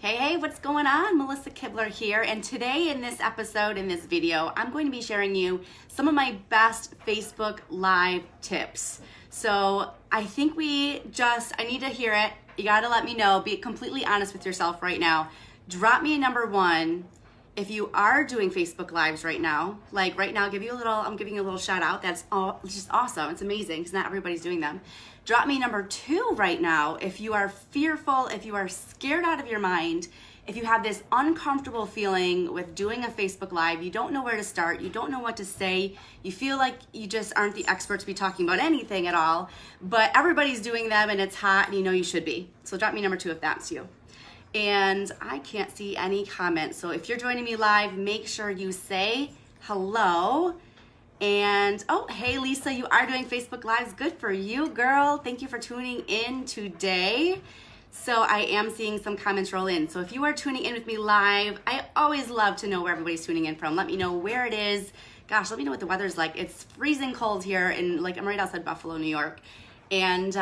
Hey, what's going on? Melissa Kibler here, and today in this episode, in this video, I'm going to be sharing you some of my best Facebook Live tips. So I think I need to hear it. You gotta let me know, be completely honest with yourself right now. Drop me a number one if you are doing Facebook Lives right now. Like right now, I'm giving you a little shout out. That's just awesome. It's amazing because not everybody's doing them. Drop me number two right now if you are fearful, if you are scared out of your mind, if you have this uncomfortable feeling with doing a Facebook Live, you don't know where to start, you don't know what to say, you feel like you just aren't the expert to be talking about anything at all, but everybody's doing them and it's hot and you know you should be. So drop me number two if that's you. And I can't see any comments, so if you're joining me live, make sure you say hello. And oh, hey Lisa, you are doing Facebook Lives. Good for you, girl. Thank you for tuning in today. So I am seeing some comments roll in. So if you are tuning in with me live, I always love to know where everybody's tuning in from. Let me know where it is. Gosh, let me know what the weather's like. It's freezing cold here, and I'm right outside Buffalo, New York. And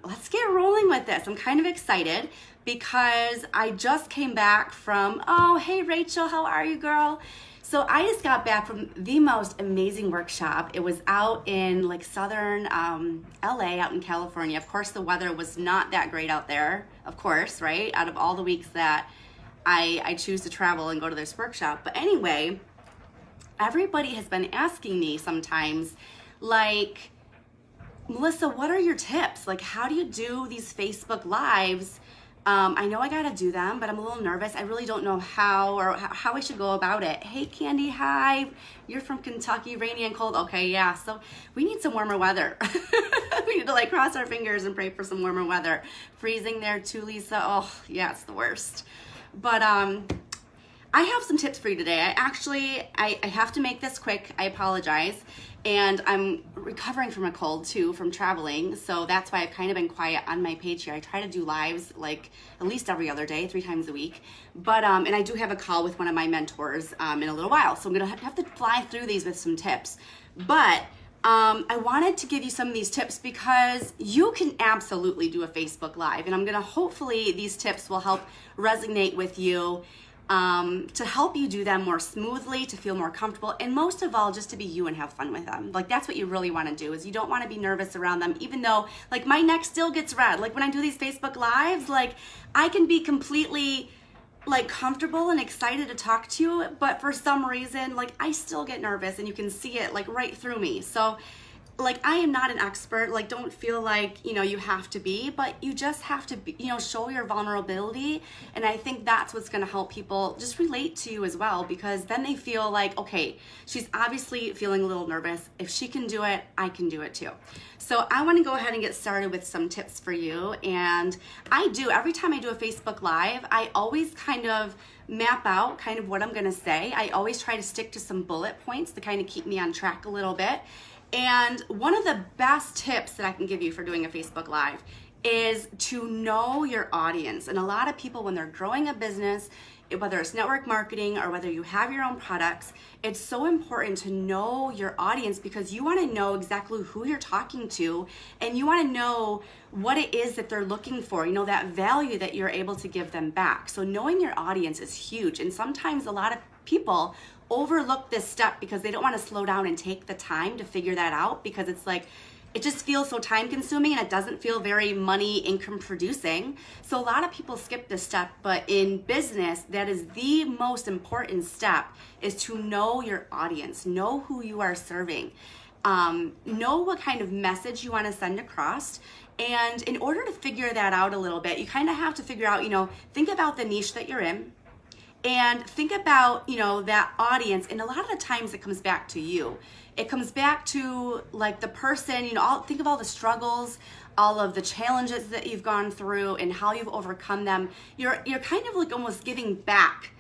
let's get rolling with this. I'm kind of excited because I just came back from, oh, hey Rachel, how are you, girl? So I just got back from the most amazing workshop. It was out in southern LA, out in California. Of course, the weather was not that great out there, of course, right? Out of all the weeks that I choose to travel and go to this workshop. But anyway, everybody has been asking me sometimes, like, Melissa, what are your tips? Like, how do you do these Facebook Lives? I know I gotta do them, but I'm a little nervous. I really don't know how I should go about it. Hey Candy, hi. You're from Kentucky, rainy and cold. Okay, yeah, so we need some warmer weather. We need to cross our fingers and pray for some warmer weather. Freezing there too, Lisa. Oh, yeah, it's the worst. But I have some tips for you today. I have to make this quick. I apologize. And I'm recovering from a cold too, from traveling. So that's why I've kind of been quiet on my page here. I try to do lives at least every other day, 3 times a week. But, and I do have a call with one of my mentors in a little while. So I'm gonna have to fly through these with some tips. But I wanted to give you some of these tips because you can absolutely do a Facebook Live. And hopefully these tips will help resonate with you, to help you do them more smoothly, to feel more comfortable, and most of all, just to be you and have fun with them. That's what you really want to do, is you don't want to be nervous around them, even though my neck still gets red. When I do these Facebook Lives, I can be completely comfortable and excited to talk to you, but for some reason, I still get nervous, and you can see it right through me. So I am not an expert. Don't feel you have to be, but you just have to be, show your vulnerability. And I think that's what's going to help people just relate to you as well, because then they feel okay, she's obviously feeling a little nervous. If she can do it, I can do it too. So I want to go ahead and get started with some tips for you. And every time I do a Facebook Live, I always kind of map out what I'm going to say. I always try to stick to some bullet points to kind of keep me on track a little bit. And one of the best tips that I can give you for doing a Facebook Live is to know your audience. And a lot of people, when they're growing a business, whether it's network marketing or whether you have your own products, it's so important to know your audience, because you want to know exactly who you're talking to, and you want to know what it is that they're looking for, that value that you're able to give them back. So knowing your audience is huge. And sometimes a lot of people overlook this step because they don't want to slow down and take the time to figure that out, because it's it just feels so time consuming and it doesn't feel very money income producing. So a lot of people skip this step, but in business, that is the most important step, is to know your audience, know who you are serving, know what kind of message you want to send across. And in order to figure that out a little bit, you kind of have to figure out, think about the niche that you're in. And think about, that audience. And a lot of the times it comes back to you. It comes back to the person, think of all the struggles, all of the challenges that you've gone through and how you've overcome them. You're kind of almost giving back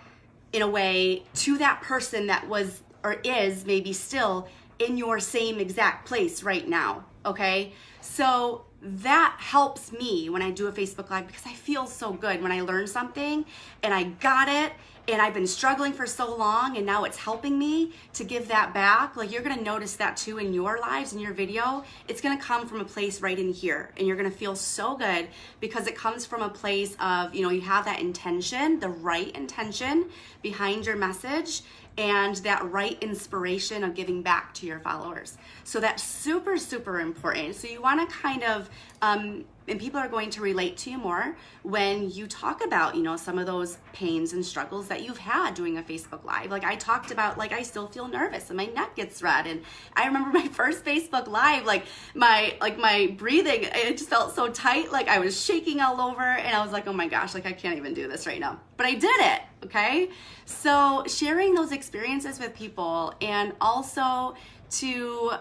in a way to that person that was or is maybe still in your same exact place right now. Okay. So that helps me when I do a Facebook Live, because I feel so good when I learn something and I got it and I've been struggling for so long, and now it's helping me to give that back. Like, you're gonna notice that too in your lives, in your video. It's gonna come from a place right in here, and you're gonna feel so good because it comes from a place of, you have that intention, the right intention behind your message, and that right inspiration of giving back to your followers. So that's super, super important. So you wanna kind of, and people are going to relate to you more when you talk about, some of those pains and struggles that you've had doing a Facebook Live. Like I talked about, like I still feel nervous and my neck gets red. And I remember my first Facebook Live, like my breathing, it just felt so tight. Like I was shaking all over and I was like, oh my gosh, like I can't even do this right now. But I did it, okay? So sharing those experiences with people, and also to,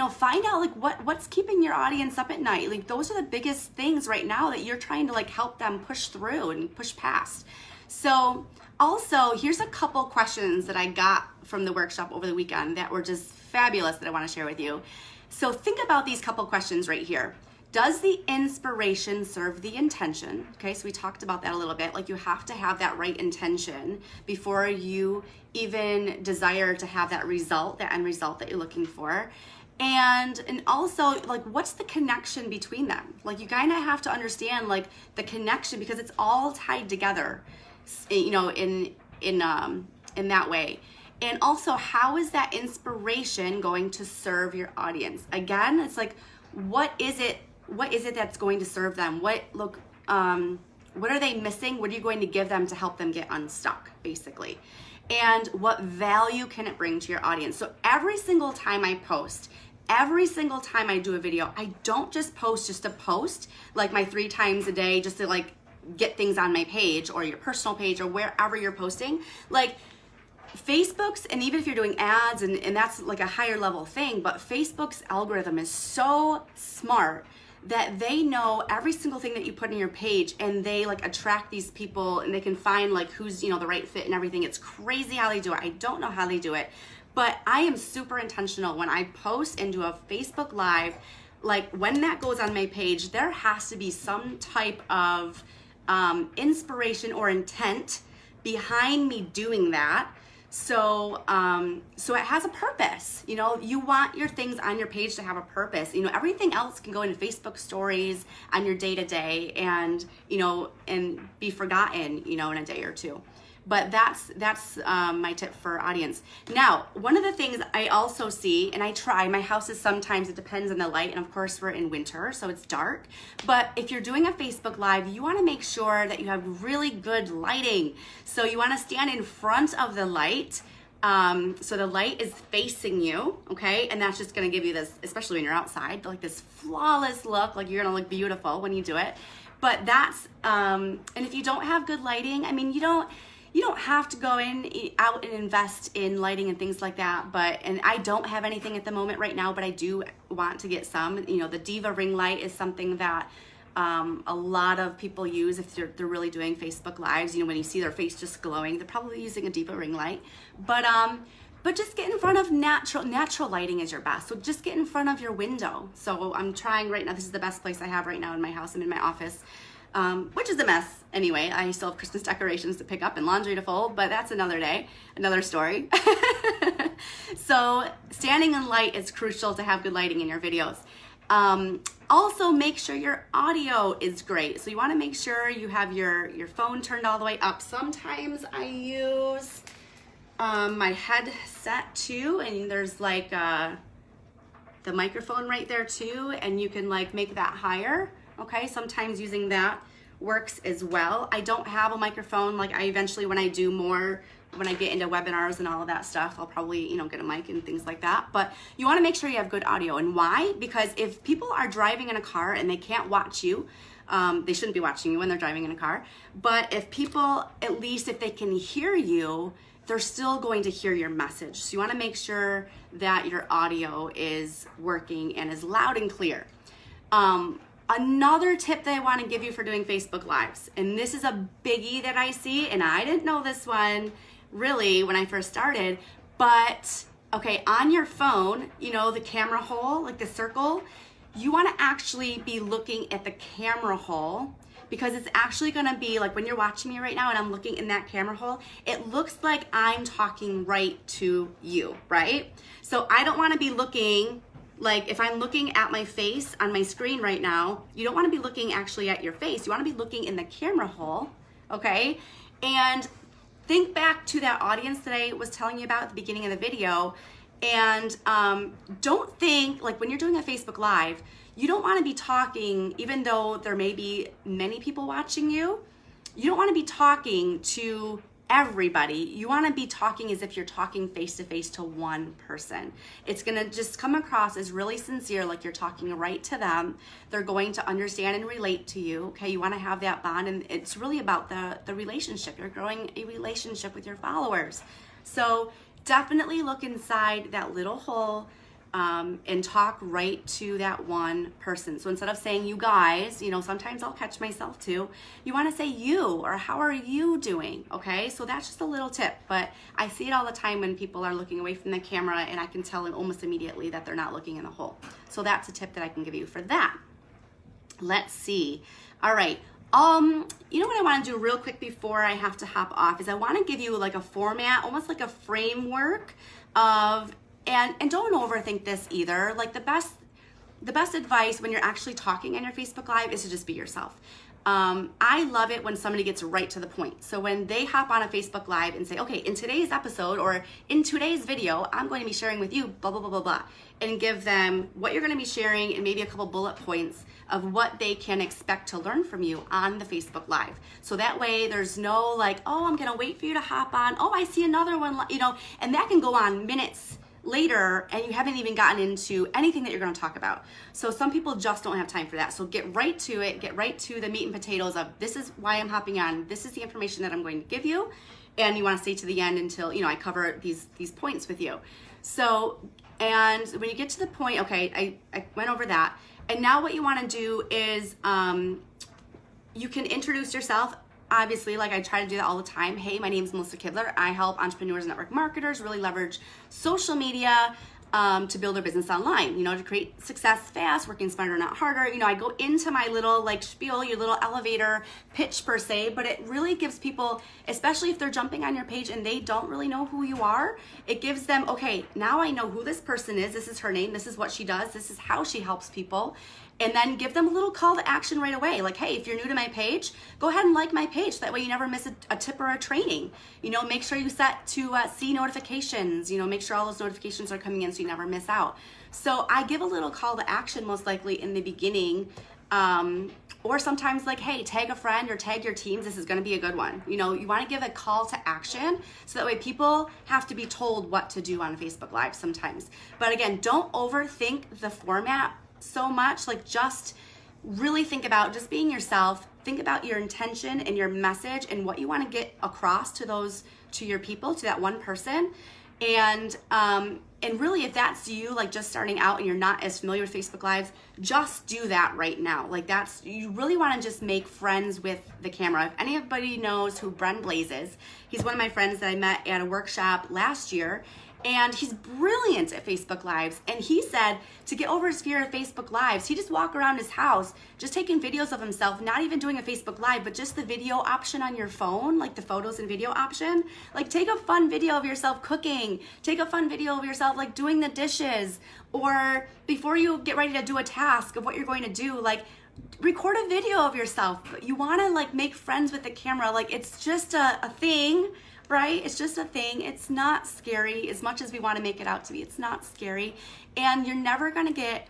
find out like what's keeping your audience up at night. Like those are the biggest things right now that you're trying to like help them push through and push past. So also, here's a couple questions that I got from the workshop over the weekend that were just fabulous that I want to share with you. So think about these couple questions right here. Does the inspiration serve the intention? Okay, so we talked about that a little bit. Like you have to have that right intention before you even desire to have that result, that end result that you're looking for. And also, like, what's the connection between them? Like, you kind of have to understand, like, the connection, because it's all tied together, in that way. And also, how is that inspiration going to serve your audience? Again, it's like, what is it that's going to serve them? What are they missing? What are you going to give them to help them get unstuck, basically? And what value can it bring to your audience? So every single time I post, every single time I do a video, I don't just post just to post, like my 3 times a day, just to like get things on my page or your personal page or wherever you're posting. Like Facebook's, and even if you're doing ads, and that's like a higher level thing, but Facebook's algorithm is so smart that they know every single thing that you put in your page, and they like attract these people, and they can find like who's, the right fit and everything. It's crazy how they do it. I don't know how they do it, but I am super intentional when I post and do a Facebook Live. Like when that goes on my page, there has to be some type of inspiration or intent behind me doing that. So it has a purpose. You want your things on your page to have a purpose. Everything else can go into Facebook stories on your day-to-day and be forgotten, in a day or two. But that's my tip for audience. Now, one of the things I also see, and I try, my house is sometimes, it depends on the light, and of course we're in winter, so it's dark. But if you're doing a Facebook Live, you wanna make sure that you have really good lighting. So you wanna stand in front of the light, so the light is facing you, okay? And that's just gonna give you this, especially when you're outside, like this flawless look, like you're gonna look beautiful when you do it. But that's, and if you don't have good lighting, I mean, you don't have to go out and invest in lighting and things like that, and I don't have anything at the moment right now, but I do want to get some. The Diva ring light is something that a lot of people use if they're really doing Facebook Lives. When you see their face just glowing, they're probably using a Diva ring light. But just get in front of natural lighting is your best. So just get in front of your window. So I'm trying right now, this is the best place I have right now in my house. I'm in my office. Which is a mess anyway. I still have Christmas decorations to pick up and laundry to fold, but that's another day, another story. So standing in light is crucial to have good lighting in your videos. Also make sure your audio is great. So you wanna make sure you have your phone turned all the way up. Sometimes I use my headset too, and there's like the microphone right there too, and you can like make that higher. Okay, sometimes using that works as well. I don't have a microphone. Like I eventually, when I do more, when I get into webinars and all of that stuff, I'll probably, get a mic and things like that. But you wanna make sure you have good audio. And why? Because if people are driving in a car and they can't watch you, they shouldn't be watching you when they're driving in a car. But if people, at least if they can hear you, they're still going to hear your message. So you wanna make sure that your audio is working and is loud and clear. Another tip that I want to give you for doing Facebook Lives, and this is a biggie that I see, and I didn't know this one really when I first started, but okay, on your phone, the camera hole, like the circle, you want to actually be looking at the camera hole because it's actually gonna be like when you're watching me right now and I'm looking in that camera hole, it looks like I'm talking right to you, right? So I don't wanna be looking, like if I'm looking at my face on my screen right now, you don't wanna be looking actually at your face. You wanna be looking in the camera hole, okay? And think back to that audience that I was telling you about at the beginning of the video, and don't think, like when you're doing a Facebook Live, you don't wanna be talking, even though there may be many people watching you, you don't wanna be talking to everybody. You wanna be talking as if you're talking face to face to one person. It's gonna just come across as really sincere, like you're talking right to them. They're going to understand and relate to you, okay? You wanna have that bond, and it's really about the relationship. You're growing a relationship with your followers. So definitely look inside that little hole and talk right to that one person. So instead of saying you guys, sometimes I'll catch myself too, you want to say you, or how are you doing, okay? So that's just a little tip, but I see it all the time when people are looking away from the camera, and I can tell almost immediately that they're not looking in the hole. So that's a tip that I can give you for that. Let's see. All right. You know what I want to do real quick before I have to hop off is I want to give you like a format, almost like a framework of, and don't overthink this either. Like the best advice when you're actually talking on your Facebook Live is to just be yourself. I love it when somebody gets right to the point. So when they hop on a Facebook Live and say, okay, in today's episode or in today's video, I'm going to be sharing with you blah, blah, blah, blah, blah, and give them what you're going to be sharing and maybe a couple bullet points of what they can expect to learn from you on the Facebook Live. So that way there's no like, oh, I'm going to wait for you to hop on. Oh, I see another one, and that can go on minutes later and you haven't even gotten into anything that you're going to talk about. So some people just don't have time for that. So get right to it, get right to the meat and potatoes of this is why I'm hopping on, this is the information that I'm going to give you, and you want to stay to the end until I cover these points with you. So, and when you get to the point, okay, I went over that, and now what you want to do is you can introduce yourself. Obviously, like I try to do that all the time. Hey, my name is Melissa Kibler. I help entrepreneurs and network marketers really leverage social media to build their business online, to create success fast, working smarter, not harder. I go into my little like spiel, your little elevator pitch per se, but it really gives people, especially if they're jumping on your page and they don't really know who you are, it gives them, okay, now I know who this person is. This is her name. This is what she does. This is how she helps people. And then give them a little call to action right away. Like, hey, if you're new to my page, go ahead and like my page. That way you never miss a tip or a training. Make sure you set to see notifications. Make sure all those notifications are coming in so you never miss out. So I give a little call to action most likely in the beginning. Or sometimes like, hey, tag a friend or tag your teams. This is gonna be a good one. You wanna give a call to action so that way people have to be told what to do on Facebook Live sometimes. But again, don't overthink the format so much. Like just really think about just being yourself. Think about your intention and your message and what you want to get across to your people, to that one person. And really, if that's you, like just starting out and you're not as familiar with Facebook Lives, just do that right now. Like you really want to just make friends with the camera. If anybody knows who Bren Blaze is, he's one of my friends that I met at a workshop last year. And he's brilliant at Facebook Lives. And he said to get over his fear of Facebook Lives, he just walk around his house, just taking videos of himself, not even doing a Facebook Live, but just the video option on your phone, like the photos and video option. Like take a fun video of yourself cooking, take a fun video of yourself like doing the dishes, or before you get ready to do a task of what you're going to do, like record a video of yourself. You want to like make friends with the camera. Like it's just a thing. Right? It's just a thing. It's not scary as much as we want to make it out to be. It's not scary. And you're never going to get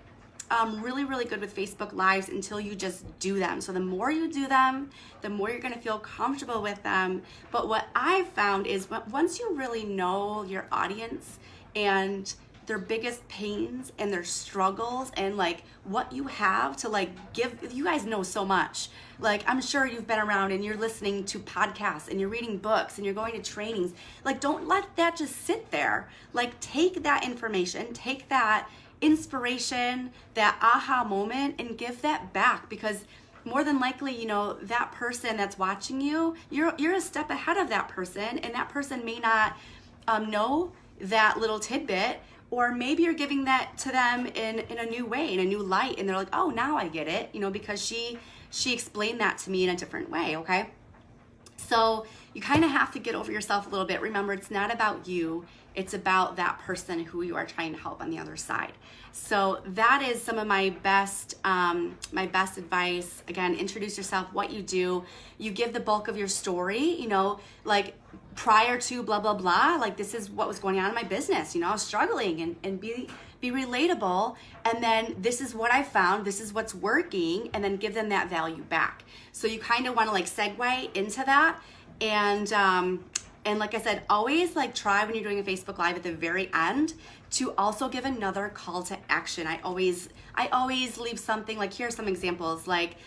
really, really good with Facebook Lives until you just do them. So the more you do them, the more you're going to feel comfortable with them. But what I've found is once you really know your audience and their biggest pains and their struggles and like what you have to like give, you guys know so much. Like I'm sure you've been around and you're listening to podcasts and you're reading books and you're going to trainings. Like don't let that just sit there. Like take that information, take that inspiration, that aha moment, and give that back, because more than likely, that person that's watching you, you're a step ahead of that person, and that person may not know that little tidbit. Or maybe you're giving that to them in a new way, in a new light, and they're like, oh, now I get it, because she she explained that to me in a different way, okay? So you kind of have to get over yourself a little bit. Remember, it's not about you. It's about that person who you are trying to help on the other side. So that is some of my best advice. Again, introduce yourself, what you do. You give the bulk of your story, you know, like prior to blah, blah, blah, like this is what was going on in my business. You know, I was struggling, and be relatable. And then this is what I found, this is what's working, and then give them that value back. So you kind of want to like segue into that. And like I said, always like try when you're doing a Facebook Live at the very end to also give another call to action. I always leave something like, here are some examples, like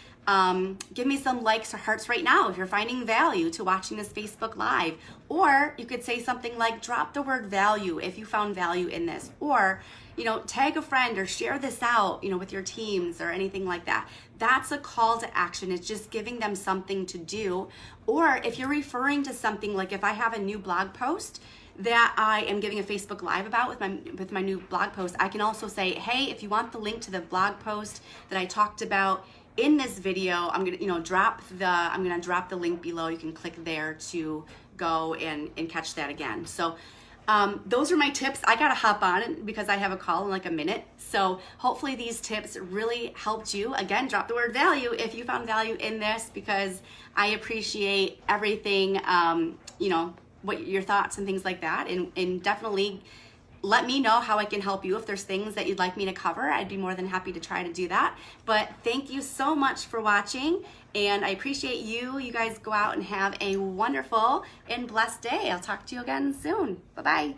give me some likes or hearts right now if you're finding value to watching this Facebook Live. Or you could say something like, drop the word value if you found value in this. Or, you know, tag a friend or share this out, you know, with your teams or anything like that. That's a call to action. It's just giving them something to do. Or if you're referring to something, like if I have a new blog post that I am giving a Facebook Live about with my new blog post, I can also say, hey, if you want the link to the blog post that I talked about in this video, I'm gonna, you know, drop the link below. You can click there to go and catch that again. So those are my tips. I gotta hop on because I have a call in like a minute. So hopefully these tips really helped you. Again, drop the word value if you found value in this, because I appreciate everything, you know, what your thoughts and things like that. And definitely let me know how I can help you. If there's things that you'd like me to cover, I'd be more than happy to try to do that. But thank you so much for watching, and I appreciate you. You guys go out and have a wonderful and blessed day. I'll talk to you again soon. Bye-bye.